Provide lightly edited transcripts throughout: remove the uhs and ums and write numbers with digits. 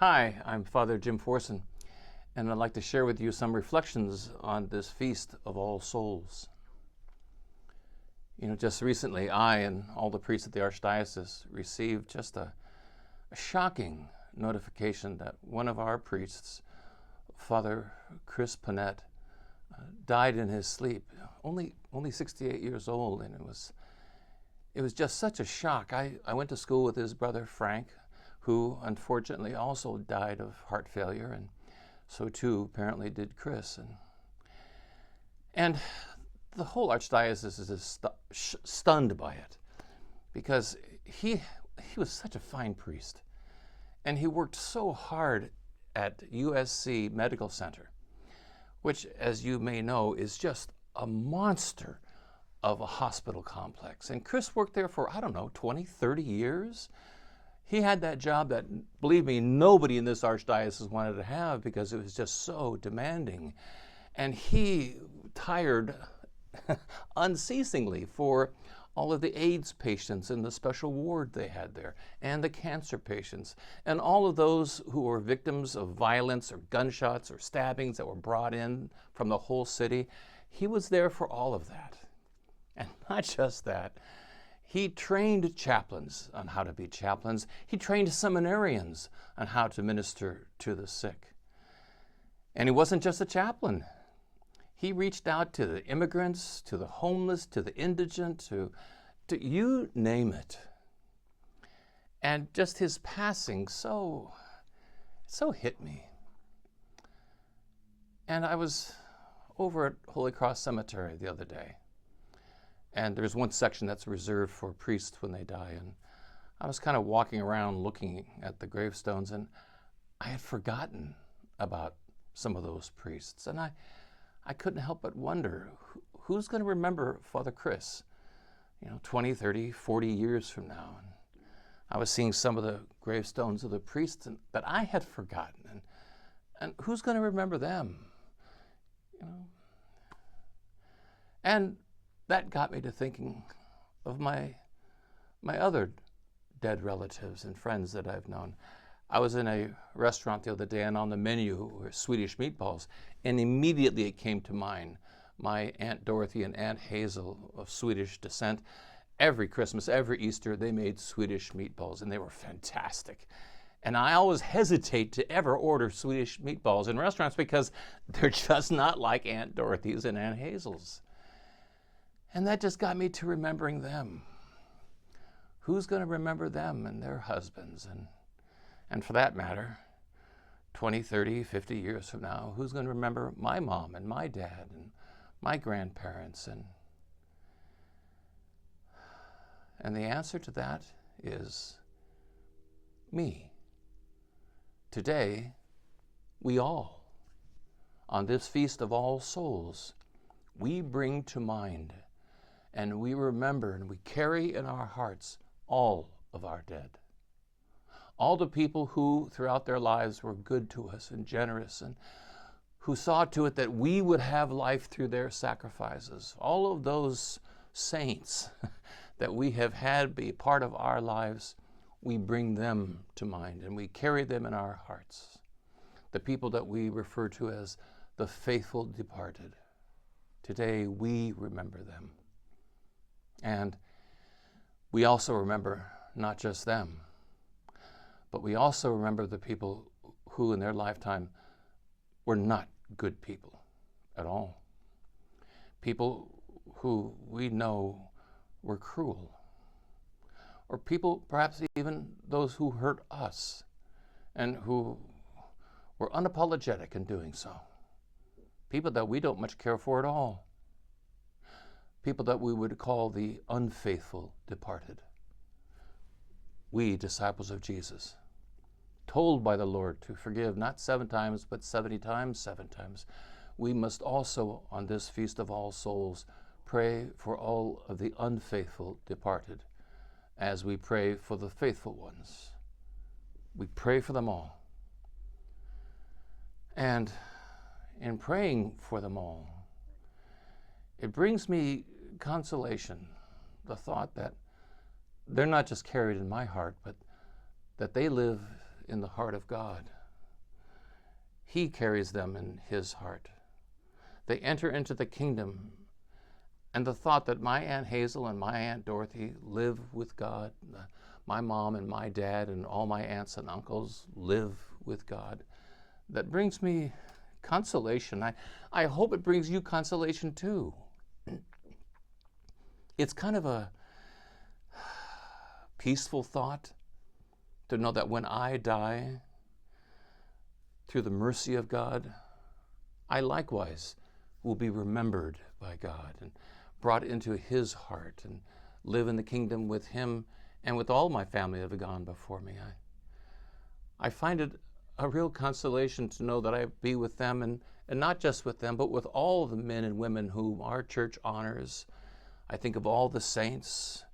Hi, I'm Father Jim Forson, and I'd like to share with you some reflections on this Feast of All Souls. Just recently, I and all the priests at the Archdiocese received just a shocking notification that one of our priests, Father Chris Panett, died in his sleep, only 68 years old, and it was just such a shock. I went to school with his brother Frank, who unfortunately also died of heart failure, and so too apparently did Chris. And the whole Archdiocese is stunned by it, because he was such a fine priest, and he worked so hard at USC Medical Center, which, as you may know, is just a monster of a hospital complex. And Chris worked there for, 20, 30 years. He had that job that, believe me, nobody in this archdiocese wanted to have because it was just so demanding. And he tired unceasingly for all of the AIDS patients in the special ward they had there, and the cancer patients, and all of those who were victims of violence or gunshots or stabbings that were brought in from the whole city. He was there for all of that. And not just that. He trained chaplains on how to be chaplains. He trained seminarians on how to minister to the sick. And he wasn't just a chaplain. He reached out to the immigrants, to the homeless, to the indigent, to you name it. And just his passing so hit me. And I was over at Holy Cross Cemetery the other day. And there's one section that's reserved for priests when they die. And I was kind of walking around looking at the gravestones, and I had forgotten about some of those priests. And I couldn't help but wonder, who's going to remember Father Chris, 20, 30, 40 years from now? And I was seeing some of the gravestones of the priests that I had forgotten. And who's going to remember them? And that got me to thinking of my other dead relatives and friends that I've known. I was in a restaurant the other day, and on the menu were Swedish meatballs, and immediately it came to mind my Aunt Dorothy and Aunt Hazel of Swedish descent. Every Christmas, every Easter, they made Swedish meatballs, and they were fantastic. And I always hesitate to ever order Swedish meatballs in restaurants because they're just not like Aunt Dorothy's and Aunt Hazel's. And that just got me to remembering them. Who's going to remember them and their husbands? And for that matter, 20, 30, 50 years from now, who's going to remember my mom and my dad and my grandparents? And the answer to that is me. Today, we all, on this Feast of All Souls, we bring to mind and we remember and we carry in our hearts all of our dead. All the people who throughout their lives were good to us and generous, and who saw to it that we would have life through their sacrifices. All of those saints that we have had be part of our lives, we bring them to mind and we carry them in our hearts. The people that we refer to as the faithful departed. Today we remember them. And we also remember not just them, but we also remember the people who in their lifetime were not good people at all. People who we know were cruel. Or people, perhaps even those who hurt us and who were unapologetic in doing so. People that we don't much care for at all. People that we would call the unfaithful departed. We, disciples of Jesus, told by the Lord to forgive not 7 times, but 70 times, 7 times, we must also, on this Feast of All Souls, pray for all of the unfaithful departed, as we pray for the faithful ones. We pray for them all. And in praying for them all, it brings me consolation, the thought that they're not just carried in my heart, but that they live in the heart of God. He carries them in his heart. They enter into the kingdom, and the thought that my Aunt Hazel and my Aunt Dorothy live with God, my mom and my dad and all my aunts and uncles live with God, that brings me consolation. I hope it brings you consolation too. It's kind of a peaceful thought to know that when I die, through the mercy of God, I likewise will be remembered by God and brought into his heart and live in the kingdom with him and with all my family that have gone before me. I find it a real consolation to know that I be with them, and not just with them, but with all the men and women whom our church honors. I think of all the saints,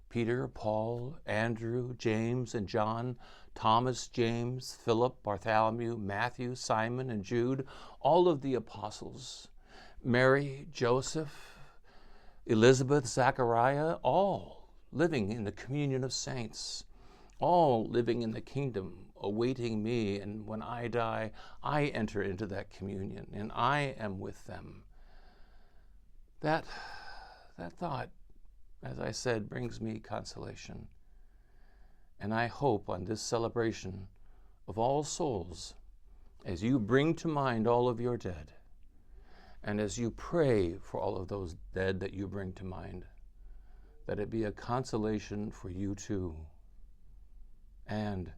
Peter, Paul, Andrew, James, and John, Thomas, James, Philip, Bartholomew, Matthew, Simon, and Jude, all of the apostles, Mary, Joseph, Elizabeth, Zachariah, all living in the communion of saints, all living in the kingdom, awaiting me, and when I die, I enter into that communion, and I am with them. That thought, as I said, brings me consolation. And I hope on this celebration of All Souls, as you bring to mind all of your dead, and as you pray for all of those dead that you bring to mind, that it be a consolation for you too, and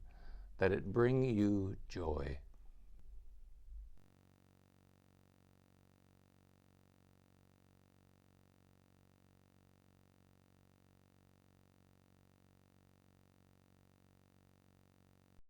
that it bring you joy.